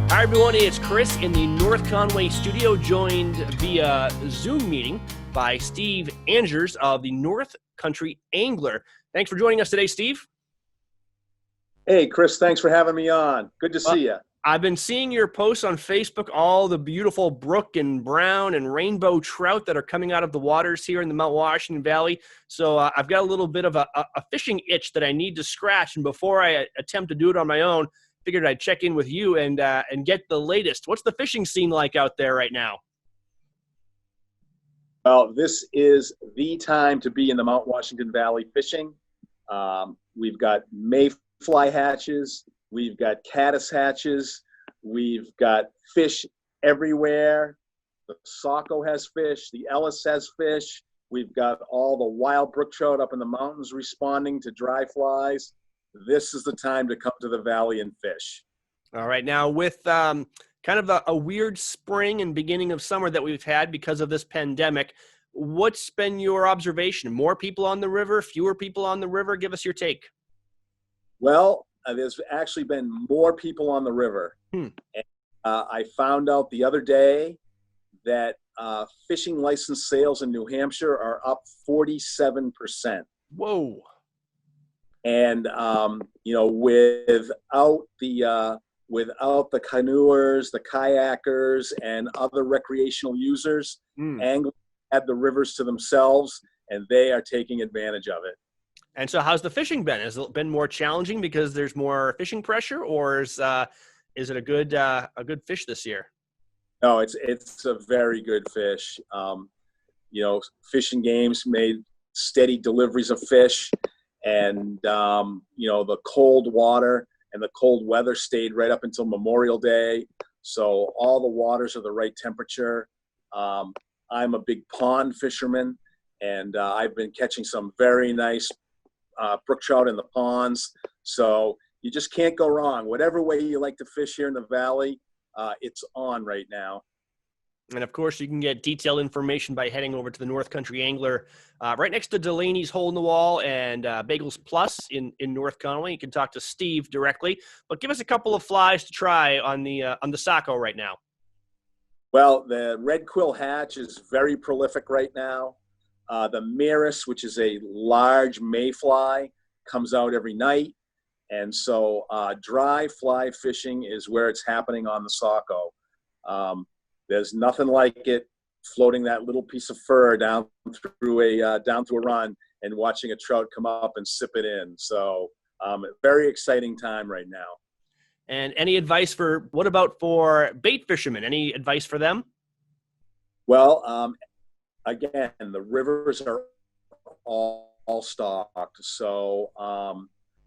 Hi, everyone. It's Chris in the North Conway studio, joined via Zoom meeting by Steve Angers of the North Country Angler. Thanks for joining us today, Steve. Hey, Chris, thanks for having me on. Good to see you. I've been seeing your posts on Facebook, all the beautiful brook and brown and rainbow trout that are coming out of the waters here in the Mount Washington Valley. So I've got a little bit of a fishing itch that I need to scratch. And before I attempt to do it on my own, figured I'd check in with you and get the latest. What's the fishing scene like out there right now? Well, this is the time to be in the Mount Washington Valley fishing. We've got mayfly hatches. We've got caddis hatches. We've got fish everywhere. The Saco has fish. The Ellis has fish. We've got all the wild brook trout up in the mountains responding to dry flies. This is the time to come to the valley and fish. All right. Now, with kind of a weird spring and beginning of summer that we've had because of this pandemic, what's been your observation? More people on the river, fewer people on the river? Give us your take. Well, there's actually been more people on the river. And, I found out the other day that fishing license sales in New Hampshire are up 47%. Whoa. And without the canoers, the kayakers, and other recreational users, anglers had the rivers to themselves, and they are taking advantage of it. And so how's the fishing been? Has it been more challenging because there's more fishing pressure, or is it a good fish this year? No, it's a very good fish. Fishing games made steady deliveries of fish, and the cold water and the cold weather stayed right up until Memorial Day. So all the waters are the right temperature. I'm a big pond fisherman, and I've been catching some very nice brook trout in the ponds. So you just can't go wrong. Whatever way you like to fish here in the valley, it's on right now. And of course, you can get detailed information by heading over to the North Country Angler, right next to Delaney's Hole in the Wall and Bagels Plus in North Conway. You can talk to Steve directly. But give us a couple of flies to try on the Saco right now. Well, the red quill hatch is very prolific right now. The Maris, which is a large mayfly, comes out every night. And so dry fly fishing is where it's happening on the Saco. There's nothing like it, floating that little piece of fur down through a run and watching a trout come up and sip it in. So very exciting time right now. And any advice what about for bait fishermen? Any advice for them? Well, again, the rivers are all stocked. So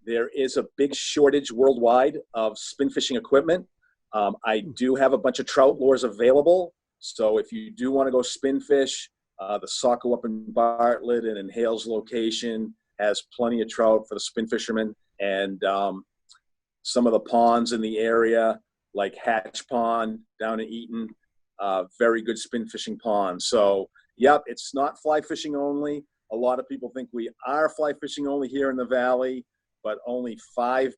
there is a big shortage worldwide of spin fishing equipment. I do have a bunch of trout lures available. So if you do want to go spin fish, the Saco up in Bartlett and in Hale's location has plenty of trout for the spin fishermen. And some of the ponds in the area, like Hatch Pond down in Eaton, very good spin fishing pond. So, yep, it's not fly fishing only. A lot of people think we are fly fishing only here in the valley, but only 5%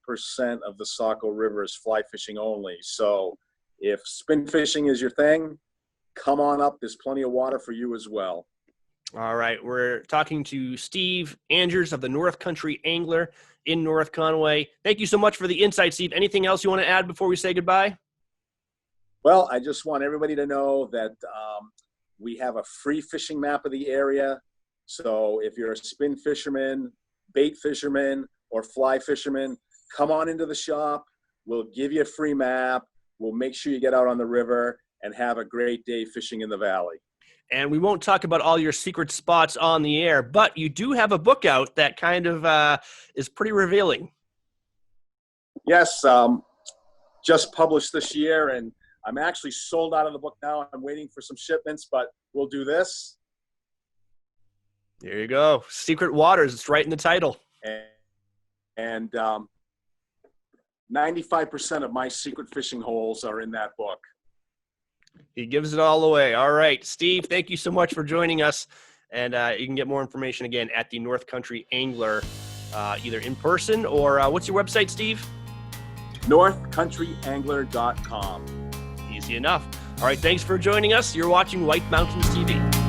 of the Saco River is fly fishing only. So if spin fishing is your thing, come on up. There's plenty of water for you as well. All right. We're talking to Steve Angers of the North Country Angler in North Conway. Thank you so much for the insight, Steve. Anything else you want to add before we say goodbye? Well, I just want everybody to know that we have a free fishing map of the area. So if you're a spin fisherman, bait fisherman, or fly fisherman, come on into the shop. We'll give you a free map. We'll make sure you get out on the river and have a great day fishing in the valley. And we won't talk about all your secret spots on the air, but you do have a book out that kind of is pretty revealing. Yes, just published this year, and I'm actually sold out of the book now. I'm waiting for some shipments, but we'll do this. There you go. Secret Waters. It's right in the title. And 95% of my secret fishing holes are in that book. He gives it all away. All right, Steve, thank you so much for joining us. And you can get more information again at the North Country Angler, either in person or what's your website, Steve? northcountryangler.com. Easy enough. All right, thanks for joining us. You're watching White Mountains TV.